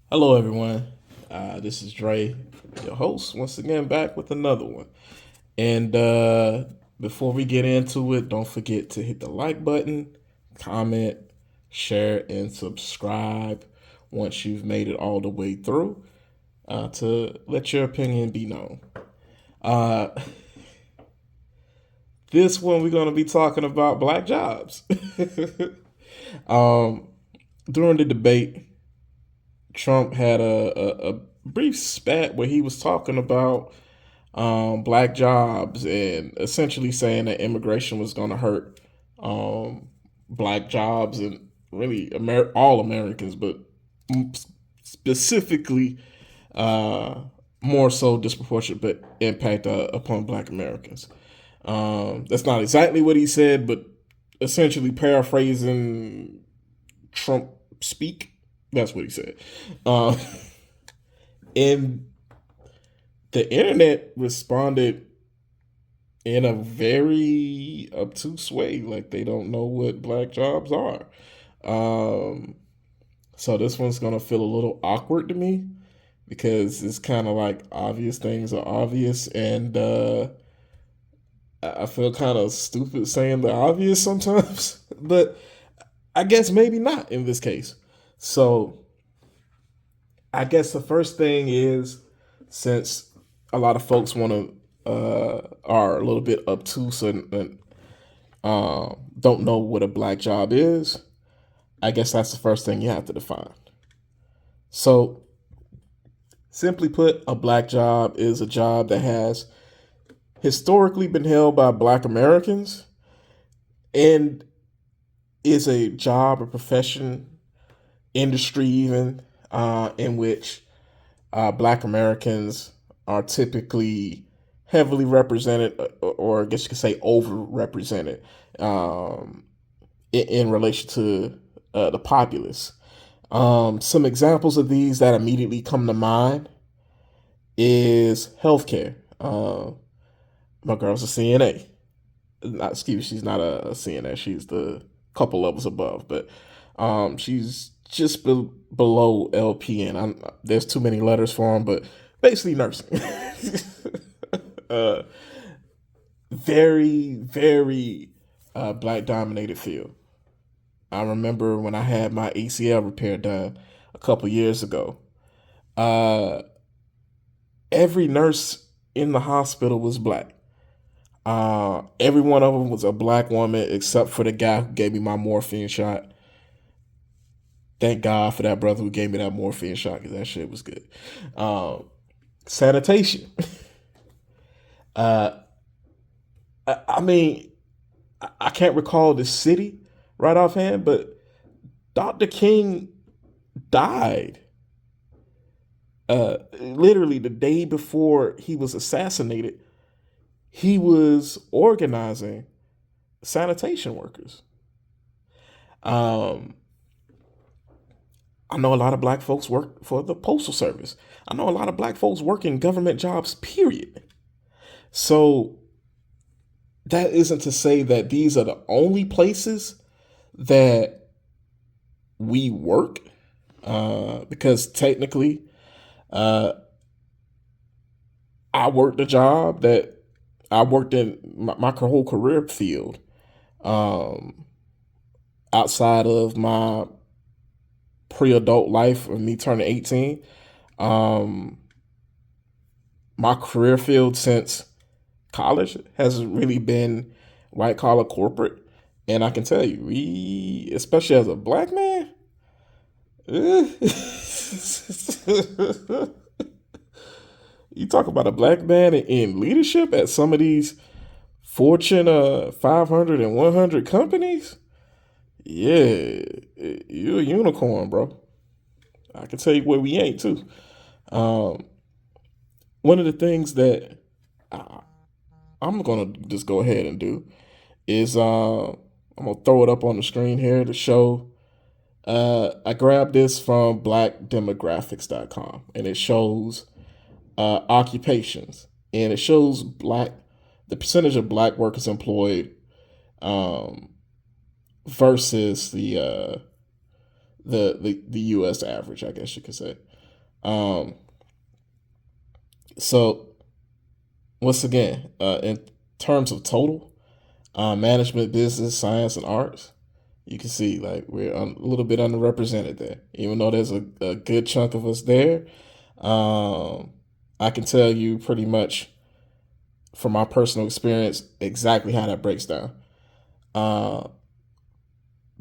Hello, everyone. This is Dre, your host, once again back with another one. And before we get into it, don't forget to hit the like button, comment, share, and subscribe once you've made it all the way through to let your opinion be known. Uh, this one, we're going to be talking about black jobs. um, During the debate, Trump had a brief spat where he was talking about black jobs and essentially saying that immigration was going to hurt um, black jobs and really all Americans, but specifically uh, more so disproportionate but impact upon black Americans. That's not exactly what he said, but essentially paraphrasing Trump speak. That's what he said. Uh, and the internet responded in a very obtuse way, like they don't know what black jobs are. Um, so this one's gonna feel a little awkward to me because it's kind of like obvious things are obvious, and I feel kind of stupid saying the obvious sometimes, but I guess maybe not in this case. So I guess the first thing is, since a lot of folks want to are a little bit obtuse and don't know what a black job is, I guess that's the first thing you have to define. So, simply put, a black job is a job that has historically been held by black Americans and is a job or profession, industry even, in which black Americans are typically heavily represented, or I guess you could say overrepresented, in relation to the populace. Some examples of these that immediately come to mind is healthcare. My girl's a CNA. Not, excuse me, she's not a CNA. She's the couple levels above, but she's just below LPN. There's too many letters for them, but basically nursing. uh, very black dominated field. I remember when I had my ACL repair done a couple years ago. Uh, every nurse in the hospital was black. Every one of them was a black woman except for the guy who gave me my morphine shot. Thank God for that brother who gave me that morphine shot because that shit was good. Sanitation. Uh, I mean, I can't recall the city right offhand, but Dr. King died literally the day before he was assassinated. He was organizing sanitation workers. Um, I know a lot of black folks work for the postal service. I know a lot of black folks work in government jobs, period. So that isn't to say that these are the only places that we work, because technically, uh, I worked a job that I worked in my whole career field, um, outside of my pre-adult life of me turning 18. Um, my career field since college has really been white collar corporate, and I can tell you, we, especially as a black man, you talk about a black man in leadership at some of these Fortune 500 and 100 companies. Yeah, you're a unicorn, bro. I can tell you where we ain't too. Um, One of the things that I, I'm gonna just go ahead and do is I'm gonna throw it up on the screen here to show. I grabbed this from blackdemographics.com, and it shows occupations, and it shows the percentage of black workers employed, um, versus the U.S. average, I guess you could say. Um, so once again, in terms of total, management, business, science, and arts, you can see like we're a little bit underrepresented there. Even though there's a good chunk of us there, um, I can tell you pretty much from my personal experience exactly how that breaks down. Uh,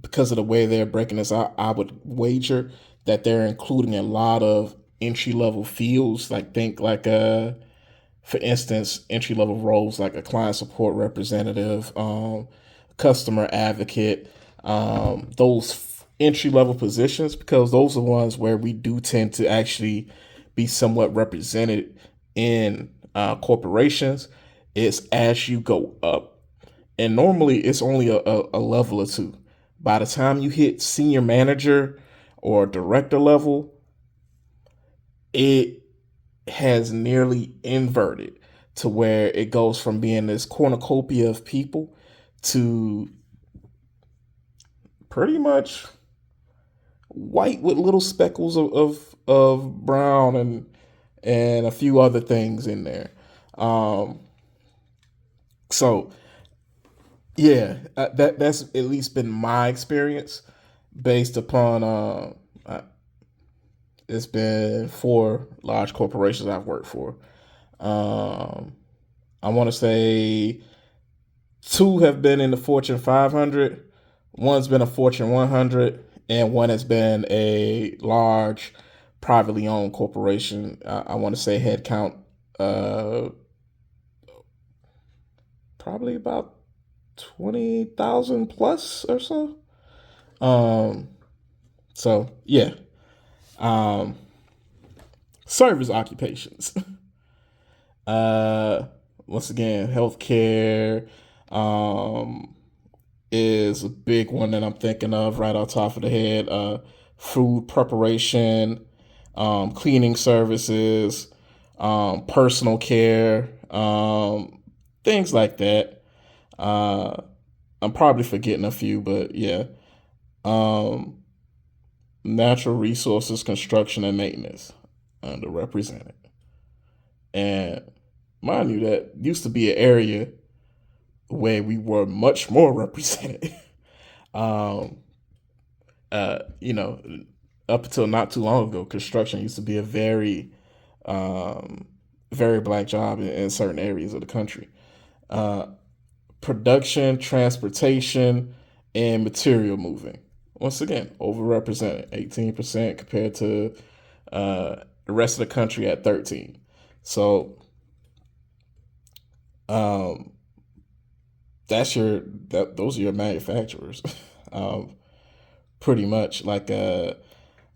because of the way they're breaking this out, I would wager that they're including a lot of entry level fields, like think like for instance, entry level roles like a client support representative, customer advocate, those entry level positions, because those are the ones where we do tend to actually be somewhat represented in corporations. Is as you go up, and normally it's only a level or two. By the time you hit senior manager or director level, it has nearly inverted to where it goes from being this cornucopia of people to pretty much white with little speckles of brown and a few other things in there. Um, so yeah, that's at least been my experience based upon it's been 4 large corporations I've worked for. Um, I want to say 2 have been in the Fortune 500, one's been a Fortune 100, and one has been a large privately owned corporation. I want to say headcount probably about 20,000 plus or so. Um, so yeah, um, service occupations. uh, Once again, healthcare is a big one that I'm thinking of right off the top of the head. Food preparation, cleaning services, personal care, things like that. Uh, I'm probably forgetting a few, but yeah. Um, Natural resources, construction, and maintenance, underrepresented. And mind you, that used to be an area where we were much more represented. um, you know, up until not too long ago, construction used to be a um, very black job in certain areas of the country. Uh, Production, transportation, and material moving. Once again, overrepresented, 18% compared to the rest of the country at 13. So um, those are your manufacturers. um, Pretty much like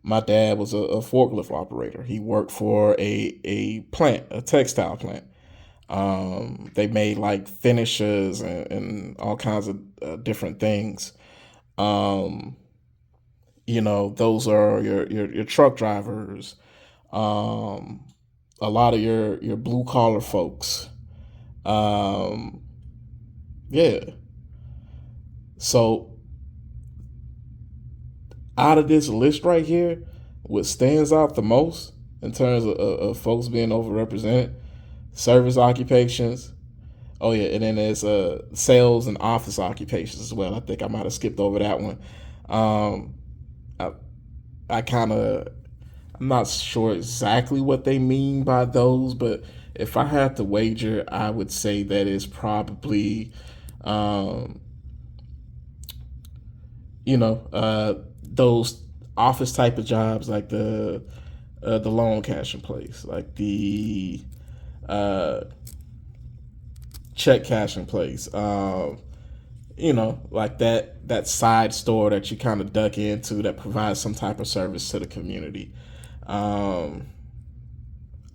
my dad was a forklift operator. He worked for a plant, a textile plant. They made like finishes and all kinds of different things. Um, those are your truck drivers, um, a lot of your blue collar folks. Um, yeah. So out of this list right here, what stands out the most in terms of folks being overrepresented, service occupations. Oh yeah, and then there's sales and office occupations as well. I think I might have skipped over that one. Um, I, I kind of I'm not sure exactly what they mean by those, but if I had to wager, I would say that is probably, um, those office type of jobs like the loan cashing place, like the uh, check cashing place. Like that side store that you kind of duck into that provides some type of service to the community. Um,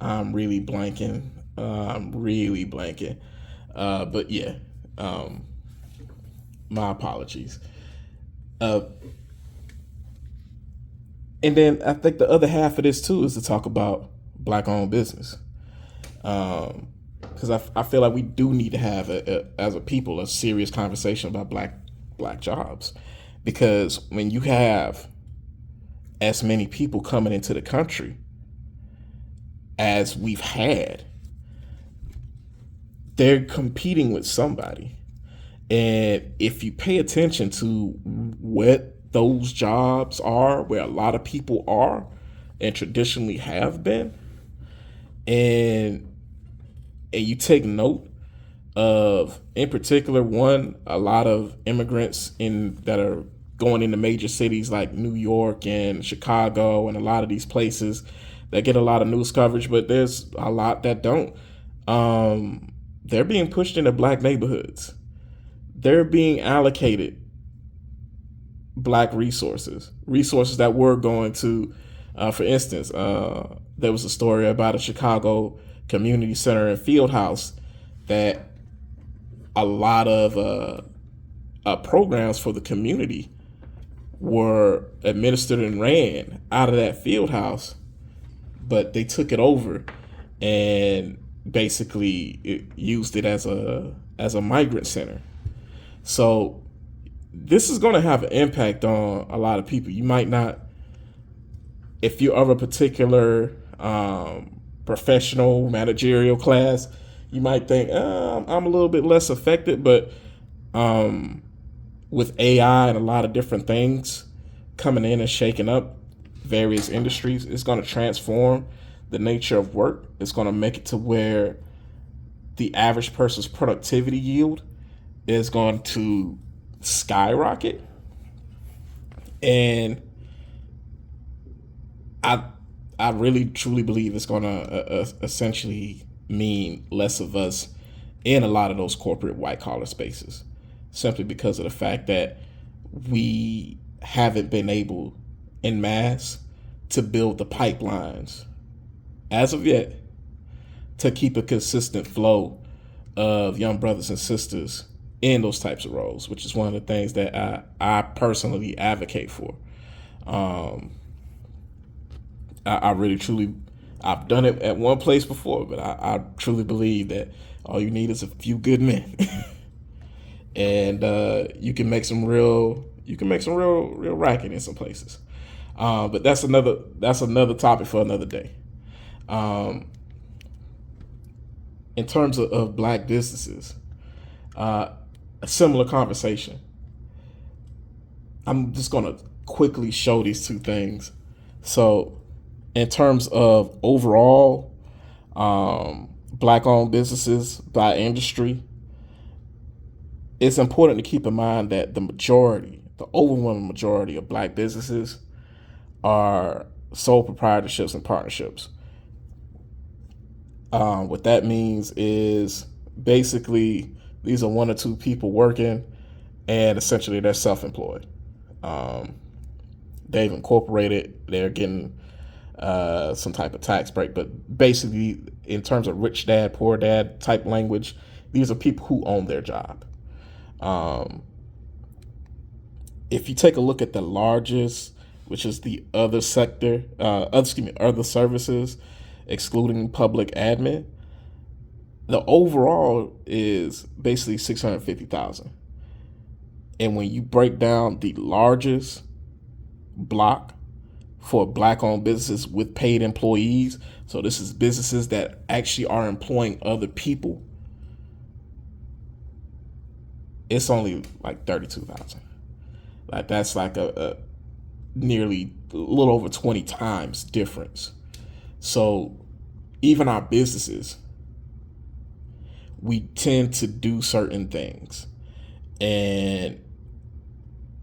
I'm really blanking. I'm really blanking. But yeah, um, my apologies. Uh, and then I think the other half of this too is to talk about black-owned business. Because I feel like we do need to have as a people a serious conversation about black jobs, because when you have as many people coming into the country, as we've had, they're competing with somebody. And if you pay attention to what those jobs are, where a lot of people are and traditionally have been, and you take note of, in particular, one, a lot of immigrants that are going into major cities like New York and Chicago and a lot of these places that get a lot of news coverage, but there's a lot that don't. They're being pushed into black neighborhoods. They're being allocated black resources that were going to, for instance, there was a story about a Chicago community center and field house that a lot of programs for the community were administered and ran out of that field house, but they took it over and basically used it as a migrant center. So this is going to have an impact on a lot of people. You might not, if you're of a particular professional managerial class, you might think, I'm a little bit less affected, but with AI and a lot of different things coming in and shaking up various industries, it's going to transform the nature of work. It's going to make it to where the average person's productivity yield is going to skyrocket. And I really truly believe it's going to essentially mean less of us in a lot of those corporate white collar spaces, simply because of the fact that we haven't been able en masse to build the pipelines as of yet to keep a consistent flow of young brothers and sisters in those types of roles, which is one of the things that I personally advocate for. I really truly, I've done it at one place before, but I truly believe that all you need is a few good men, and you can make some real racket in some places. But that's another topic for another day. In terms of black businesses, a similar conversation. I'm just gonna quickly show these two things. So, in terms of overall black-owned businesses by industry, it's important to keep in mind that the overwhelming majority of black businesses are sole proprietorships and partnerships. What that means is basically these are one or two people working, and essentially they're self-employed. They've incorporated, they're getting some type of tax break, but basically in terms of rich dad, poor dad type language, these are people who own their job. If you take a look at the largest, which is the other sector, other services, excluding public admin, the overall is basically 650,000. And when you break down the largest block for black-owned businesses with paid employees, so this is businesses that actually are employing other people, it's only like 32,000. Like that's like a nearly a little over 20 times difference. So even our businesses, we tend to do certain things, and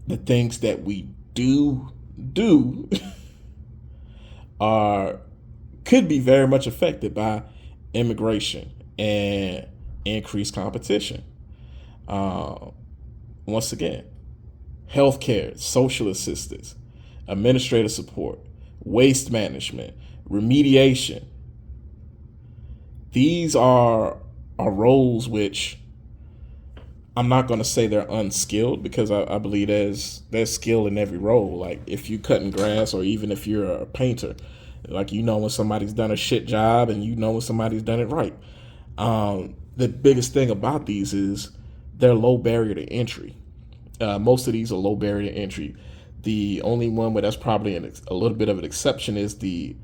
the things that we do could be very much affected by immigration and increased competition. Once again, healthcare, social assistance, administrative support, waste management, remediation. These are roles which I'm not going to say they're unskilled, because I believe there's skill in every role. Like if you're cutting grass, or even if you're a painter, like you know when somebody's done a shit job and you know when somebody's done it right. The biggest thing about these is they're low barrier to entry. Most of these are low barrier to entry. The only one where that's probably a little bit of an exception is the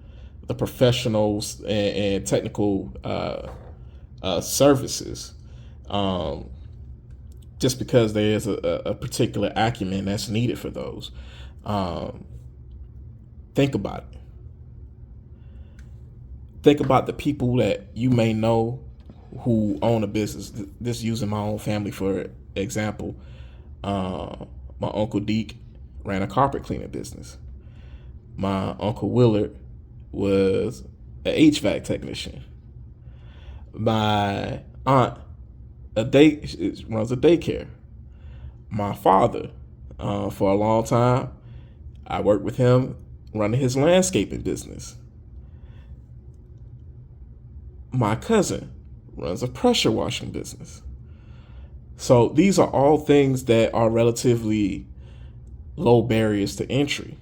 the professionals and technical services, just because there is a particular acumen that's needed for those. Think about it. Think about the people that you may know who own a business. This using my own family for example. My Uncle Deke ran a carpet cleaning business. My Uncle Willard was an HVAC technician. My aunt runs a daycare. My father, for a long time, I worked with him running his landscaping business. My cousin runs a pressure washing business. So these are all things that are relatively low barriers to entry.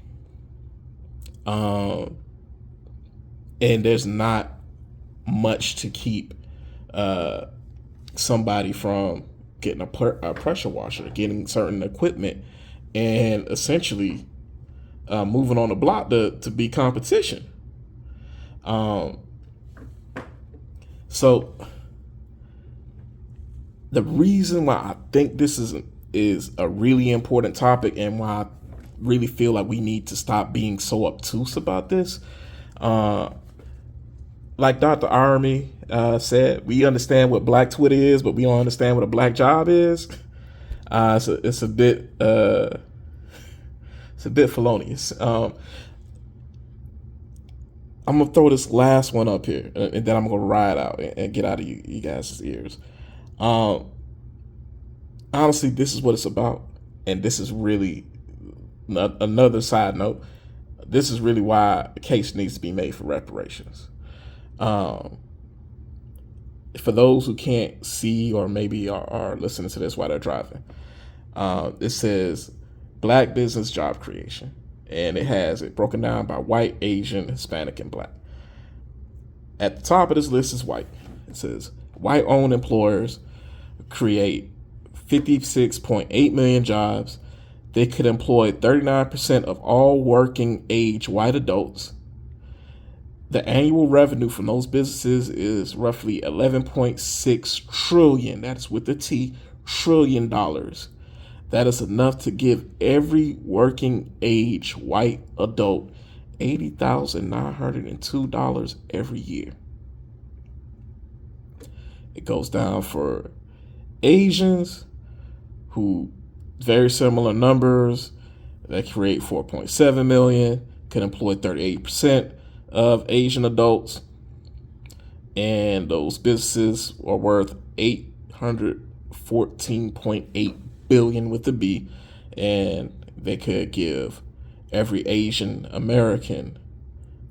And there's not much to keep somebody from getting a pressure washer, getting certain equipment, and essentially moving on the block to be competition. So the reason why I think this is a really important topic, and why I really feel like we need to stop being so obtuse about this, like Dr. Army said, we understand what Black Twitter is, but we don't understand what a black job is. It's a bit felonious. I'm gonna throw this last one up here, and then I'm gonna ride out and get out of you guys' ears. Honestly, this is what it's about, and this is really another side note. This is really why a case needs to be made for reparations. For those who can't see or maybe are listening to this while they're driving, it says Black business job creation, and it has it broken down by white, Asian, Hispanic, and Black. At the top of this list is white. It says white-owned employers create 56.8 million jobs. They could employ 39% of all working age white adults. The annual revenue from those businesses is roughly 11.6 trillion. That's with the T, trillion dollars. That is enough to give every working age white adult $80,902 every year. It goes down for Asians, who very similar numbers, that create 4.7 million, can employ 38% of Asian adults, and those businesses are worth 814.8 billion with a B, and they could give every Asian American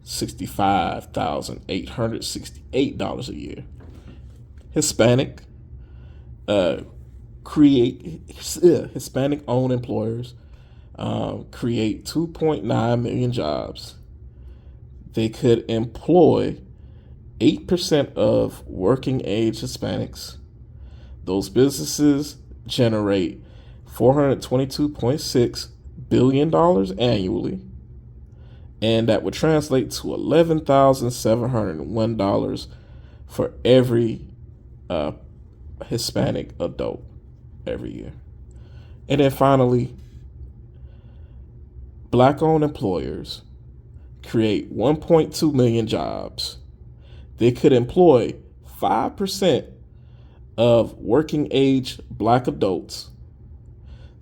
$65,868 a year. Hispanic Hispanic-owned employers create 2.9 million jobs. They could employ 8% of working age Hispanics. Those businesses generate $422.6 billion annually, and that would translate to $11,701 for every Hispanic adult every year. And then finally, Black-owned employers create 1.2 million jobs. They could employ 5% of working age Black adults.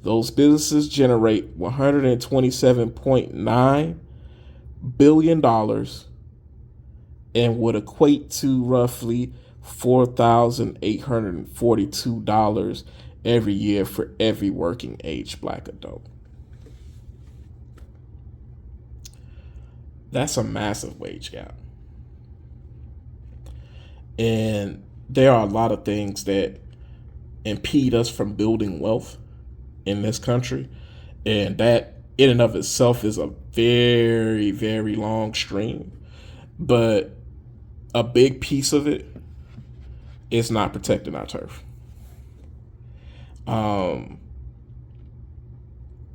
Those businesses generate $127.9 billion and would equate to roughly $4,842 every year for every working age Black adult. That's a massive wage gap. And there are a lot of things that impede us from building wealth in this country. And that in and of itself is a very, very long stream. But a big piece of it is not protecting our turf.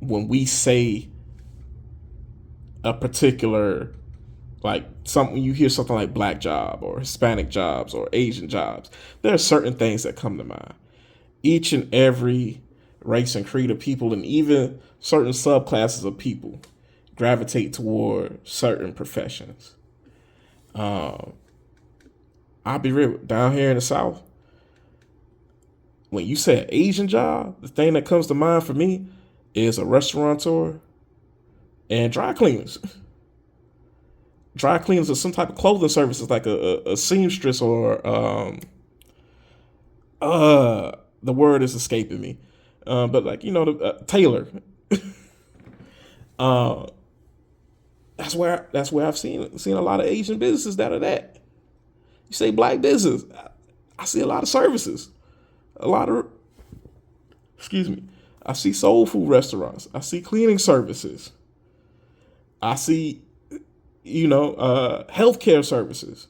When we say a particular Like when you hear something like black job or Hispanic jobs or Asian jobs, there are certain things that come to mind. Each and every race and creed of people, and even certain subclasses of people, gravitate toward certain professions. I'll be real, down here in the South, when you say an Asian job, the thing that comes to mind for me is a restaurateur and dry cleaners. Dry cleaners are some type of clothing services, like a seamstress or the word is escaping me, but like the tailor. That's where I've seen a lot of Asian businesses that are that. You say black business, I see a lot of services, a lot of I see soul food restaurants, I see cleaning services, I see healthcare services.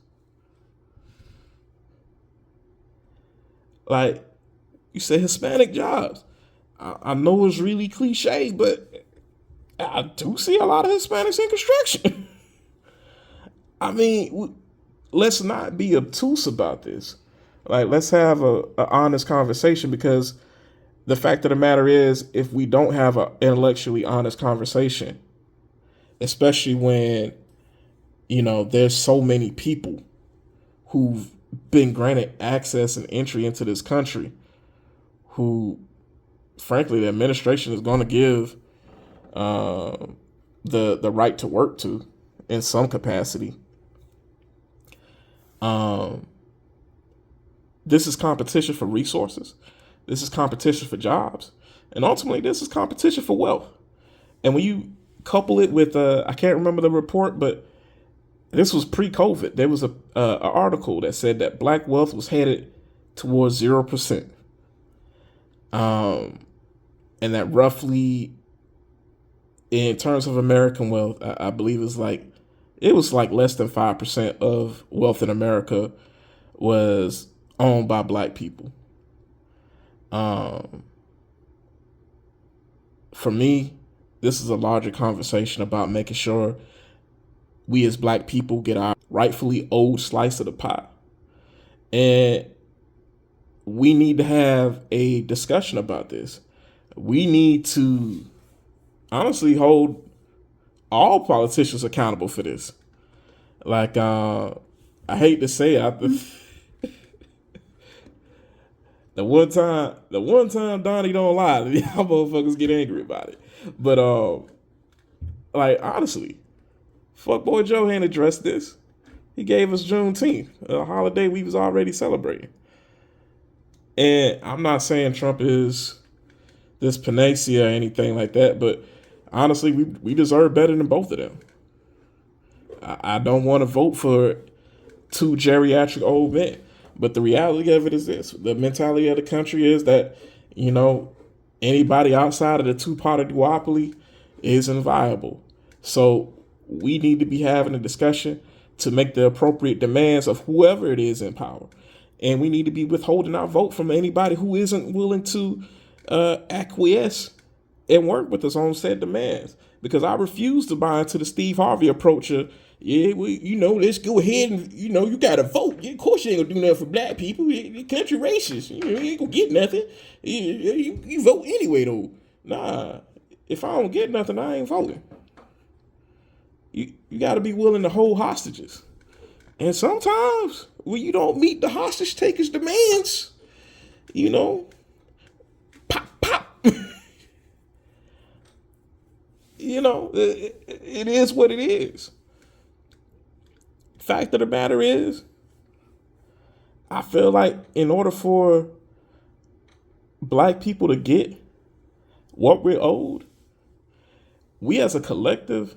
Like you say Hispanic jobs. I know it's really cliche, but I do see a lot of Hispanics in construction. I mean, let's not be obtuse about this. Like, let's have a honest conversation, because the fact of the matter is, if we don't have an intellectually honest conversation, especially when, there's so many people who've been granted access and entry into this country who, frankly, the administration is going to give the right to work to in some capacity. This is competition for resources. This is competition for jobs. And ultimately, this is competition for wealth. And when you couple it with, I can't remember the report, but this was pre-COVID. There was an article that said that black wealth was headed towards 0%. And that roughly, in terms of American wealth, I believe it was like less than 5% of wealth in America was owned by black people. For me, this is a larger conversation about making sure we as black people get our rightfully owed slice of the pie. And we need to have a discussion about this. We need to honestly hold all politicians accountable for this. Like, I hate to say it, the one time Donnie don't lie, y'all motherfuckers get angry about it. But like, honestly, fuckboy Joe hadn't addressed this. He gave us Juneteenth, a holiday we was already celebrating. And I'm not saying Trump is this panacea or anything like that, but honestly, we deserve better than both of them. I don't want to vote for two geriatric old men, but the reality of it is this: the mentality of the country is that anybody outside of the two-party duopoly isn't viable. So we need to be having a discussion to make the appropriate demands of whoever it is in power, and we need to be withholding our vote from anybody who isn't willing to acquiesce and work with us on said demands. Because I refuse to buy into the Steve Harvey approach of, let's go ahead and, you got to vote. Of course you ain't going to do nothing for black people. The country racist. You ain't going to get nothing. You vote anyway, though. Nah, if I don't get nothing, I ain't voting. You got to be willing to hold hostages. And sometimes when you don't meet the hostage takers' demands, pop. It is what it is. Fact of the matter is, I feel like in order for black people to get what we're owed, we as a collective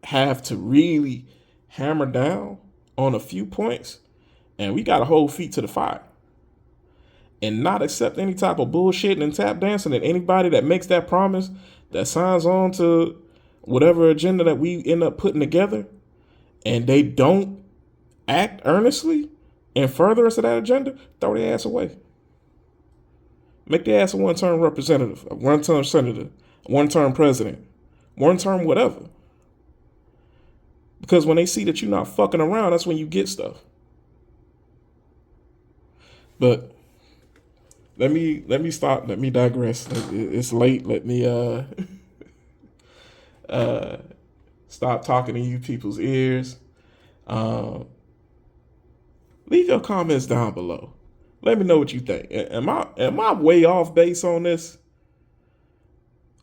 have to really hammer down on a few points, and we got to hold feet to the fire and not accept any type of bullshit and tap dancing. And anybody that makes that promise, that signs on to whatever agenda that we end up putting together, and they don't act earnestly in furtherance of that agenda, throw their ass away. Make their ass a one-term representative, a one-term senator, a one-term president, one-term whatever. Because when they see that you're not fucking around, that's when you get stuff. But let me stop. Let me digress. It's late. Let me stop talking in you people's ears. Leave your comments down below. Let me know what you think. Am I way off base on this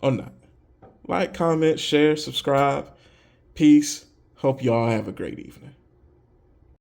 or not? Like, comment, share, subscribe. Peace. Hope you all have a great evening.